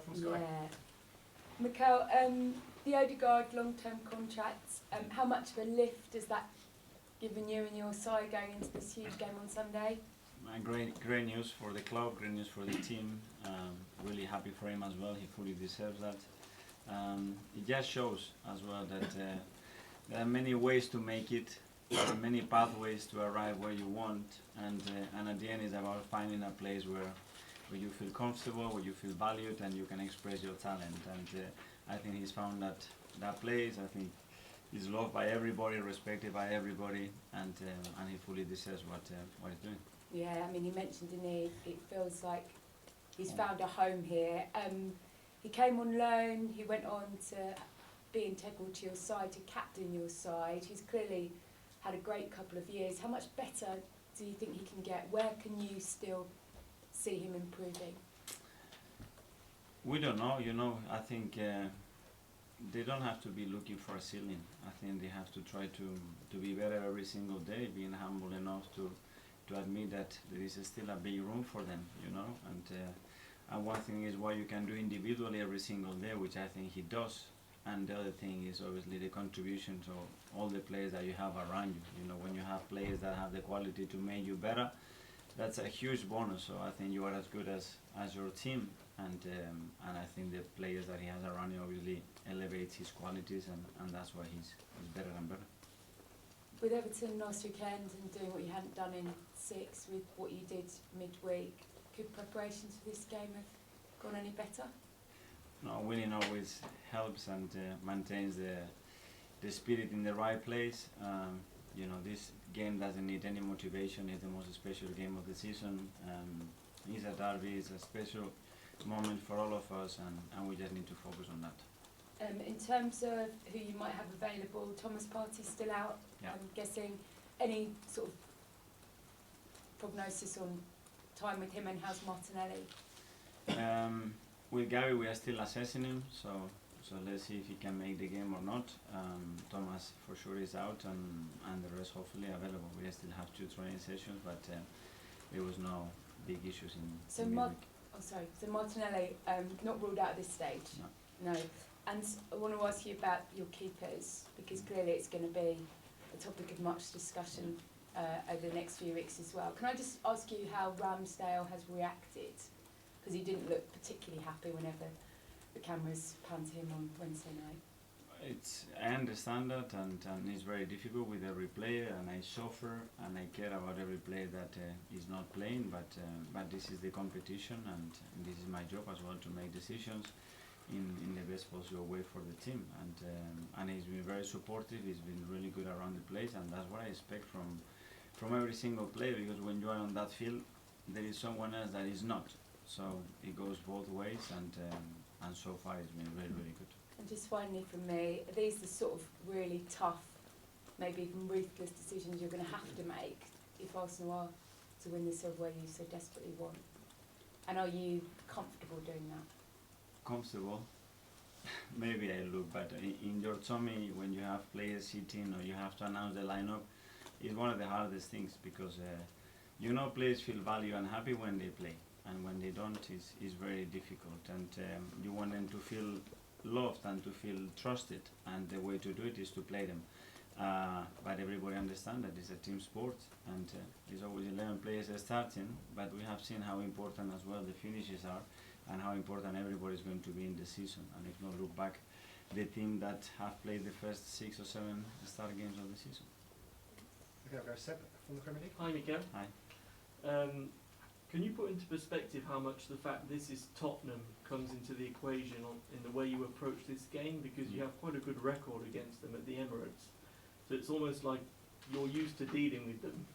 from Sky. Yeah. Mikel, the Odegaard long-term contract, how much of a lift has that given you and your side going into this huge game on Sunday? Great news for the club, great news for the team. Really happy for him as well. He fully deserves that. It just shows as well that there are many ways to make it. There are many pathways to arrive where you want, and at the end it's about finding a place where you feel comfortable, where you feel valued, and you can express your talent. And I think he's found that place. I think he's loved by everybody, respected by everybody, and he fully deserves what he's doing. Yeah, I mean, he mentioned, didn't he, it feels like he's found a home here. He came on loan, he went on to be integral to your side, to captain your side. He's clearly had a great couple of years. How much better do you think he can get? Where can you still see him improving? We don't know, I think they don't have to be looking for a ceiling. I think they have to try to be better every single day, being humble enough to admit that there is still a big room for them, and one thing is what you can do individually every single day, which I think he does, and the other thing is obviously the contribution to all the players that you have around you. When you have players that have the quality to make you better, that's a huge bonus. So I think you are as good as your team, and I think the players that he has around him obviously elevates his qualities, and that's why he's better and better. With Everton last weekend and doing what you hadn't done in 6, with what you did midweek, could preparations for this game have gone any better? No, winning always helps and maintains the spirit in the right place. This game doesn't need any motivation. It's the most special game of the season. It's a derby. It's a special moment for all of us, and we just need to focus on that. In terms of who you might have available, Thomas Partey still out. Yeah. I'm guessing. Any sort of prognosis on time with him, and how's Martinelli? With Gary, we are still assessing him, so let's see if he can make the game or not. Thomas for sure is out, and the rest hopefully available. We still have 2 training sessions, but there was no big issues in midweek. So Martinelli not ruled out at this stage. No. No. And I want to ask you about your keepers, because clearly it's going to be a topic of much discussion over the next few weeks as well. Can I just ask you how Ramsdale has reacted? Because he didn't look particularly happy whenever the cameras panned to him on Wednesday night. I understand that, and it's very difficult with every player, and I suffer and I care about every player that is not playing, but this is the competition, and this is my job as well to make decisions in the best possible way for the team, and he's been very supportive. He's been really good around the place, and that's what I expect from every single player, because when you are on that field there is someone else that is not, so it goes both ways, and so far it's been really, really good. And just finally from me, are these the sort of really tough, maybe even ruthless decisions you're going to have to make if Arsenal are to win the silverware you so desperately want? And are you comfortable doing that? Comfortable? Maybe I look, but in your tummy, when you have players sitting or you have to announce the lineup, it's one of the hardest things, because players feel valued and happy when they play, and when they don't, it's very difficult, and you want them to feel loved and to feel trusted, and the way to do it is to play them. But everybody understands that it's a team sport, and there's always 11 players starting, but we have seen how important as well the finishes are, and how important everybody is going to be in the season. And if not, look back, the team that have played the first 6 or 7 start games of the season. Okay, I'll go Seb from the Premier League. Hi, Mikel. Hi. Can you put into perspective how much the fact this is Tottenham comes into the equation in the way you approach this game? Because you have quite a good record against them at the Emirates. So it's almost like you're used to dealing with them.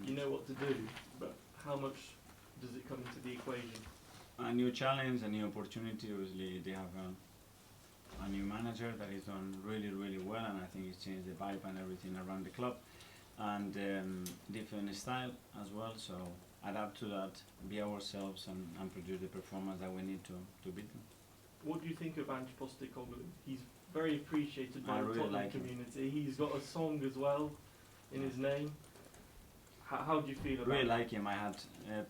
You know what to do, but how much does it come into the equation? A new challenge, a new opportunity. Obviously, they have a new manager that is done really, really well, and I think he's changed the vibe and everything around the club, and different style as well. So adapt to that, be ourselves, and produce the performance that we need to beat them. What do you think of Ange Postecoglou? He's very appreciated by I the really Tottenham like him. community. He's got a song as well in his name. How do you feel about Really it? like him. I had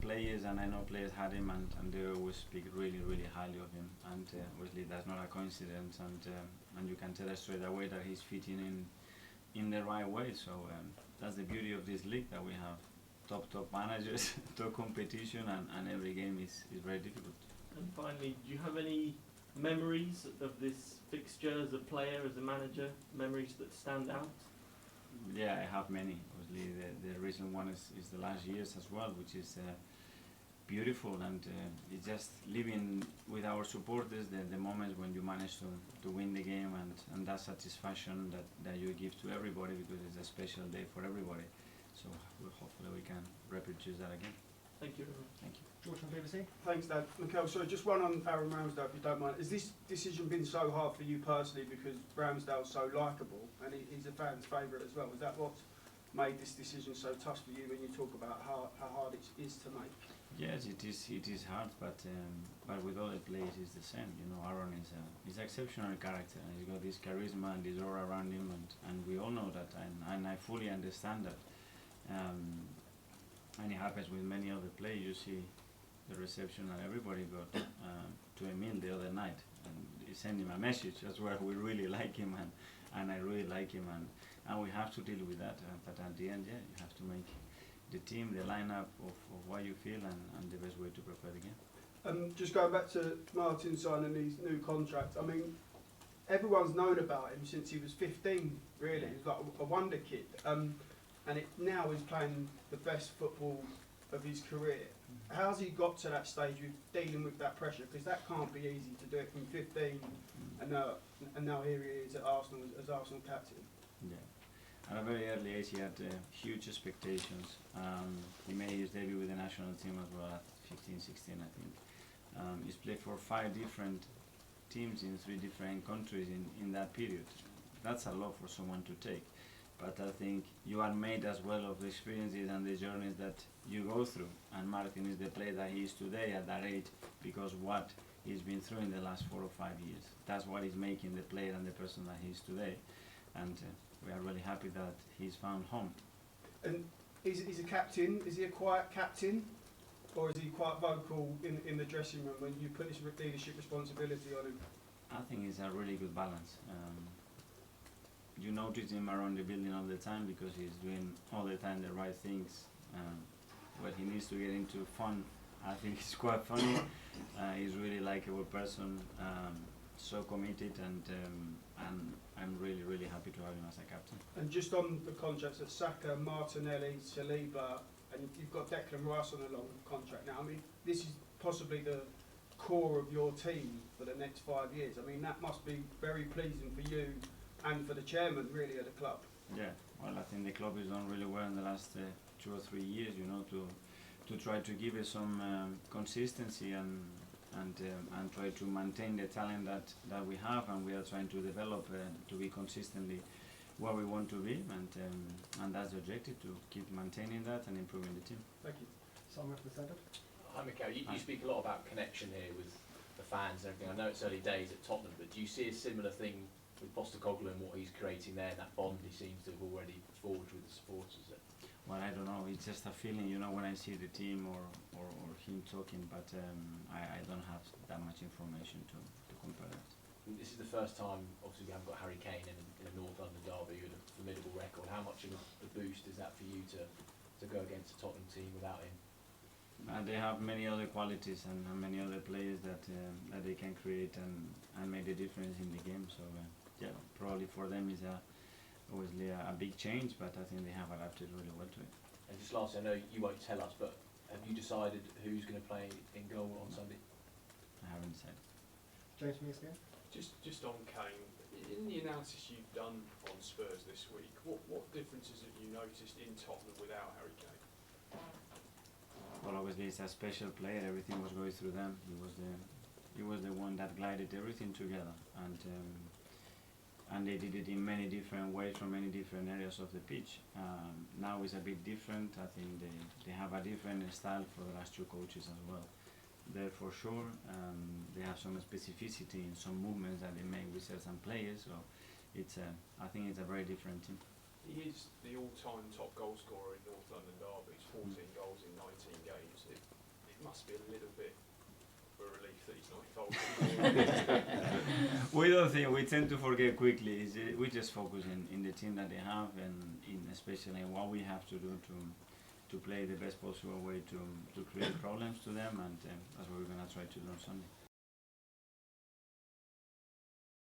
players, and I know players had him, and they always speak really, really highly of him. And obviously, that's not a coincidence. And you can tell us straight away that he's fitting in the right way. So that's the beauty of this league, that we have top managers, top competition, and every game is very difficult. And finally, do you have any memories of this fixture as a player, as a manager? Memories that stand out? Yeah, I have many. Obviously, the recent one is the last years as well, which is beautiful, and it's just living with our supporters, the moments when you manage to win the game, and that satisfaction that you give to everybody, because it's a special day for everybody. So hopefully we can reproduce that again. Thank you very much. Thank you. George from BBC. Thanks, Dad. Mikel, sorry, just one on Aaron Ramsdale, if you don't mind. Has this decision been so hard for you personally because Ramsdale's so likeable and he's a fan's favourite as well? Is that what's made this decision so tough for you when you talk about how hard it is to make? Yes, it is hard, but with all the players it's the same. You know, Aaron is an exceptional character, and he's got this charisma and this aura around him, and we all know that, and I fully understand that. And it happens with many other players. You see the reception that everybody got to Emil the other night, and he sent him a message. That's why we really like him, and I really like him, and we have to deal with that. But at the end, yeah, you have to make the team, the lineup of what you feel, and the best way to prepare the game. Just going back to Martin signing his new contract, I mean, everyone's known about him since he was 15, really. Yeah. He's like a wonder kid. And now he's playing the best football of his career. How's he got to that stage with dealing with that pressure? Because that can't be easy to do it from 15, and now here he is at Arsenal as Arsenal captain. Yeah. At a very early age, he had huge expectations. He made his debut with the national team as well at 15, 16, I think. He's played for 5 different teams in 3 different countries in that period. That's a lot for someone to take. But I think you are made as well of the experiences and the journeys that you go through. And Martin is the player that he is today at that age because what he's been through in the last 4 or 5 years. That's what is making the player and the person that he is today. And we are really happy that he's found home. And he's a captain. Is he a quiet captain? Or is he quite vocal in the dressing room when you put this leadership responsibility on him? I think it's a really good balance. You notice him around the building all the time because he's doing all the time the right things. When he needs to get into fun, I think he's quite funny. He's really likable person, so committed, and I'm really, really happy to have him as a captain. And just on the contracts at Saka, Martinelli, Saliba, and you've got Declan Rice on a long contract now. I mean, this is possibly the core of your team for the next 5 years. I mean, that must be very pleasing for you and for the chairman, really, of the club. Yeah, well, I think the club has done really well in the last 2 or 3 years, you know, to try to give it some consistency and try to maintain the talent that we have, and we are trying to develop to be consistently where we want to be, and that's the objective, to keep maintaining that and improving the team. Thank you. Simon from the Standard. Hi Mikel, you speak a lot about connection here with the fans and everything. I know it's early days at Tottenham, but do you see a similar thing with Postecoglou and what he's creating there, and that bond he seems to have already forged with the supporters? Well, I don't know, it's just a feeling, you know, when I see the team or him talking, but I don't have that much information to compare that. This is the first time, obviously we haven't got Harry Kane in a North London derby with a formidable record. How much of a boost is that for you to go against a Tottenham team without him? They have many other qualities and many other players that they can create and make the difference in the game. So yeah, probably for them is obviously a big change, but I think they have adapted really well to it. And just lastly, I know you won't tell us, but have you decided who's going to play in goal on Sunday? I haven't decided. James from ESPN. Just on Kane, in the analysis you've done on Spurs this week, what differences have you noticed in Tottenham without Harry Kane? Well, obviously it's a special player. Everything was going through them. He was the one that glided everything together, and they did it in many different ways from many different areas of the pitch. Now it's a bit different. I think they have a different style for the last 2 coaches as well. There for sure, they have some specificity in some movements that they make with certain players. So it's I think it's a very different team. he is the all-time top goal scorer in North London derbies, 14 goals in 19 games. It must be a little bit of a relief that he's not involved anymore. We tend to forget quickly. We just focus in the team that they have, and especially what we have to do to play the best possible way to create problems to them, and that's what we're going to try to do on Sunday.